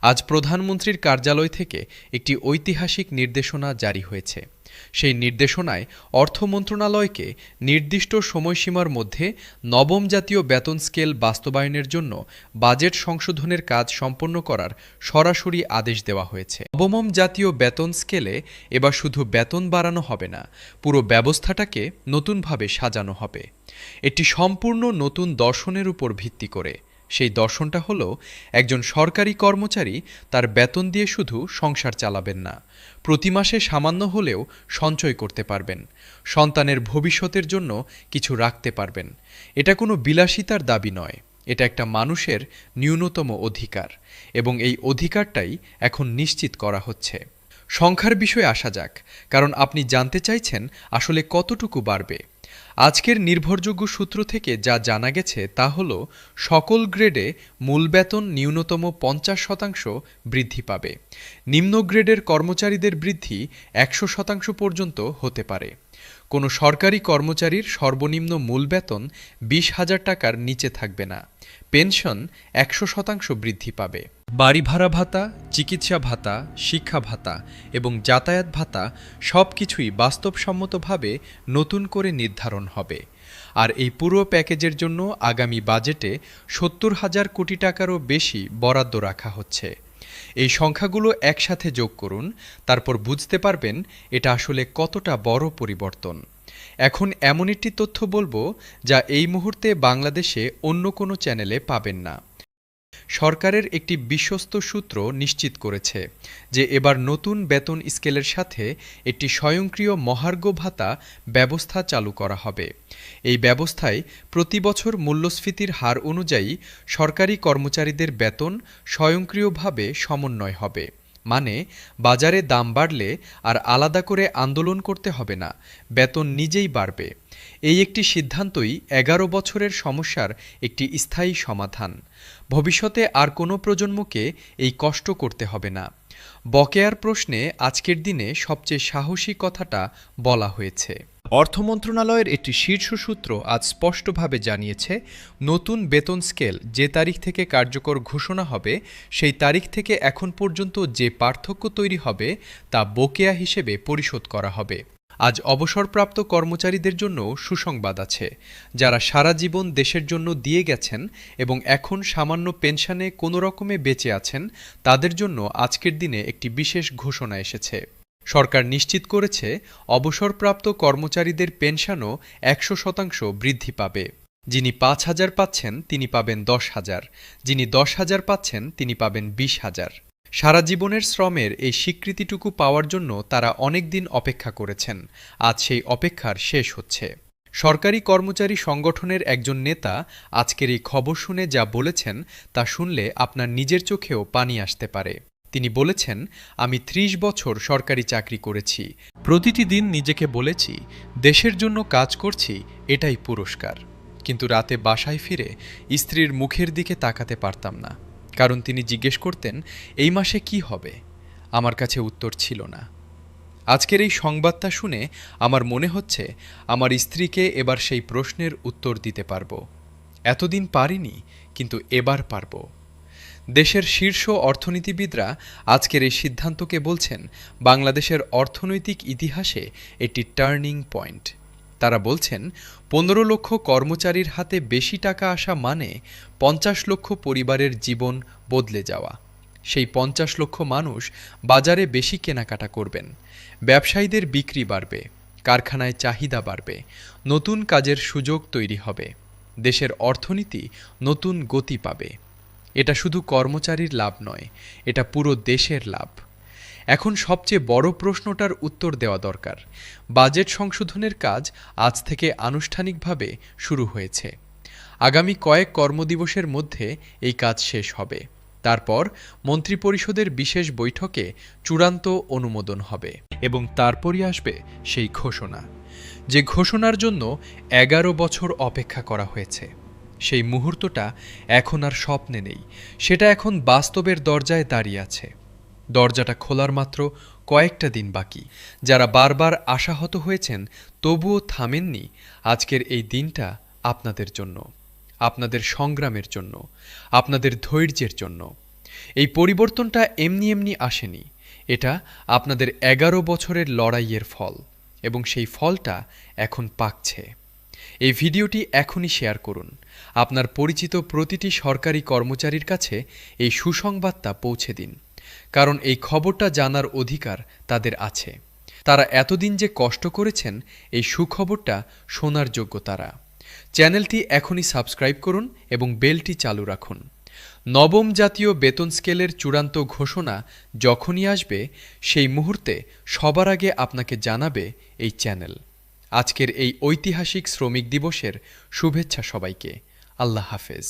আজ প্রধানমন্ত্রীর কার্যালয় থেকে একটি ঐতিহাসিক নির্দেশনা জারি হয়েছে। সেই নির্দেশনায় অর্থ মন্ত্রণালয়কে নির্দিষ্ট সময়সীমার মধ্যে নবম জাতীয় বেতন স্কেল বাস্তবায়নের জন্য বাজেট সংশোধনের কাজ সম্পন্ন করার সরাসরি আদেশ দেওয়া হয়েছে। নবম জাতীয় বেতন স্কেলে এবার শুধু বেতন বাড়ানো হবে না, পুরো ব্যবস্থাটাকে নতুনভাবে সাজানো হবে। এটি সম্পূর্ণ নতুন দর্শনের উপর ভিত্তি করে। সেই দর্শনটা হলো, একজন সরকারি কর্মচারী তার বেতন দিয়ে শুধু সংসার চালাবেন না, প্রতি মাসে সামান্য হলেও সঞ্চয় করতে পারবেন, সন্তানের ভবিষ্যতের জন্য কিছু রাখতে পারবেন। এটা কোনো বিলাসিতার দাবি নয়, এটা একটা মানুষের ন্যূনতম অধিকার, এবং এই অধিকারটাই এখন নিশ্চিত করা হচ্ছে। সংখ্যার বিষয়ে আসা যাক, কারণ আপনি জানতে চাইছেন আসলে কতটুকু বাড়বে। আজকের নির্ভরযোগ্য সূত্র থেকে যা জানা গেছে তা হল, সকল গ্রেডে মূল বেতন ন্যূনতম 50% বৃদ্ধি পাবে। নিম্ন গ্রেডের কর্মচারীদের বৃদ্ধি 100% পর্যন্ত হতে পারে। কোনো সরকারি কর্মচারীর সর্বনিম্ন মূল বেতন 20,000 টাকার নিচে থাকবে না। পেনশন 100% বৃদ্ধি পাবে। বাড়ি ভাড়া ভাতা, চিকিৎসা ভাতা, শিক্ষা ভাতা এবং যাতায়াত ভাতা সব কিছুই বাস্তবসম্মতভাবে নতুন করে নির্ধারণ হবে। আর এই পুরো প্যাকেজের জন্য আগামী বাজেটে 70,000 কোটি টাকারও বেশি বরাদ্দ রাখা হচ্ছে। এই সংখ্যাগুলো একসাথে যোগ করুন, তারপর বুঝতে পারবেন এটা আসলে কতটা বড় পরিবর্তন। এখন এমন একটি তথ্য বলবো যা এই মুহূর্তে বাংলাদেশে অন্য কোনো চ্যানেলে পাবেন না। সরকারের একটি বিশ্বস্ত সূত্র নিশ্চিত করেছে যে এবার নতুন বেতন স্কেলের সাথে একটি স্বয়ংক্রিয় মহার্ঘ ভাতা ব্যবস্থা চালু করা হবে। এই ব্যবস্থায় প্রতি বছর মূল্যস্ফীতির হার অনুযায়ী সরকারি কর্মচারীদের বেতন স্বয়ংক্রিয়ভাবে সমন্বয় হবে। মানে, বাজারে দাম বাড়লে আর আলাদা করে আন্দোলন করতে হবে না, বেতন নিজেই বাড়বে। এই একটি সিদ্ধান্তই 11 বছরের সমস্যার একটি স্থায়ী সমাধান। ভবিষ্যতে আর কোনো প্রজন্মকে এই কষ্ট করতে হবে না। বকেয়ার প্রশ্নে আজকের দিনে সবচেয়ে সাহসী কথাটা বলা হয়েছে। অর্থ মন্ত্রণালয়ের একটি শীর্ষ সূত্র আজ স্পষ্টভাবে জানিয়েছে, নতুন বেতন স্কেল যে তারিখ থেকে কার্যকর ঘোষণা হবে, সেই তারিখ থেকে এখন পর্যন্ত যে পার্থক্য তৈরি হবে তা বকেয়া হিসেবে পরিশোধ করা হবে। আজ অবসরপ্রাপ্ত কর্মচারীদের জন্য সুসংবাদ আছে। যারা সারা জীবন দেশের জন্য দিয়ে গেছেন এবং এখন সামান্য পেনশনে কোনো রকমে বেঁচে আছেন, তাদের জন্য আজকের দিনে একটি বিশেষ ঘোষণা এসেছে। সরকার নিশ্চিত করেছে, অবসরপ্রাপ্ত কর্মচারীদের পেনশনও 100% বৃদ্ধি পাবে। যিনি 5,000 পাচ্ছেন তিনি পাবেন 10,000, যিনি 10,000 পাচ্ছেন তিনি পাবেন 20,000। সারা জীবনের শ্রমের এই স্বীকৃতিটুকু পাওয়ার জন্য তারা অনেক দিন অপেক্ষা করেছেন। আজ সেই অপেক্ষার শেষ হচ্ছে। সরকারি কর্মচারী সংগঠনের একজন নেতা আজকের এই খবর শুনে যা বলেছেন তা শুনলে আপনার নিজের চোখেও পানি আসতে পারে। তিনি বলেছেন, আমি 30 বছর সরকারি চাকরি করেছি, প্রতিটি দিন নিজেকে বলেছি দেশের জন্য কাজ করছি, এটাই পুরস্কার। কিন্তু রাতে বাসায় ফিরে স্ত্রীর মুখের দিকে তাকাতে পারতাম না, কারণ তিনি জিজ্ঞেস করতেন এই মাসে কি হবে। আমার কাছে উত্তর ছিল না। আজকের এই সংবাদটা শুনে আমার মনে হচ্ছে আমার স্ত্রীকে এবার সেই প্রশ্নের উত্তর দিতে পারবো। এতদিন পারিনি, কিন্তু এবার পারবো। দেশের শীর্ষ অর্থনীতিবিদরা আজকের এই সিদ্ধান্তকে বলছেন বাংলাদেশের অর্থনৈতিক ইতিহাসে এটি টার্নিং পয়েন্ট। তারা বলছেন, 15 লক্ষ কর্মচারীর হাতে বেশি টাকা আসা মানে 50 লক্ষ পরিবারের জীবন বদলে যাওয়া। সেই 50 লক্ষ মানুষ বাজারে বেশি কেনাকাটা করবেন, ব্যবসায়ীদের বিক্রি বাড়বে, কারখানায় চাহিদা বাড়বে, নতুন কাজের সুযোগ তৈরি হবে, দেশের অর্থনীতি নতুন গতি পাবে। এটা শুধু কর্মচারীর লাভ নয়, এটা পুরো দেশের লাভ। এখন সবচেয়ে বড় প্রশ্নটার উত্তর দেওয়া দরকার। বাজেট সংশোধনের কাজ আজ থেকে আনুষ্ঠানিকভাবে শুরু হয়েছে। আগামী কয়েক কর্মদিবসের মধ্যে এই কাজ শেষ হবে। তারপর মন্ত্রিপরিষদের বিশেষ বৈঠকে চূড়ান্ত অনুমোদন হবে এবং তারপরই আসবে সেই ঘোষণা, যে ঘোষণার জন্য 11 বছর অপেক্ষা করা হয়েছে। সেই মুহূর্তটা এখন আর স্বপ্নে নেই, সেটা এখন বাস্তবের দরজায় দাঁড়িয়ে আছে। দরজাটা খোলার মাত্র কয়েকটা দিন বাকি। যারা বারবার আশাহত হয়েছেন তবুও থামেননি, আজকের এই দিনটা আপনাদের জন্য, আপনাদের সংগ্রামের জন্য, আপনাদের ধৈর্যের জন্য। এই পরিবর্তনটা এমনি এমনি আসেনি। এটা আপনাদের ১১ বছরের লড়াইয়ের ফল এবং সেই ফলটা এখন পাকছে। এই ভিডিওটি এখনই শেয়ার করুন। আপনার পরিচিত প্রতিটি সরকারি কর্মচারীর কাছে এই সুসংবাদটা পৌঁছে দিন, কারণ এই খবরটা জানার অধিকার তাদের আছে। তারা এতদিন যে কষ্ট করেছেন, এই সুখবরটা শোনার যোগ্য তারা। চ্যানেলটি এখনই সাবস্ক্রাইব করুন এবং বেলটি চালু রাখুন। নবম জাতীয় বেতন স্কেলের চূড়ান্ত ঘোষণা যখনই আসবে, সেই মুহূর্তে সবার আগে আপনাকে জানাবে এই চ্যানেল। আজকের এই ঐতিহাসিক শ্রমিক দিবসের শুভেচ্ছা সবাইকে। আল্লাহ হাফেজ।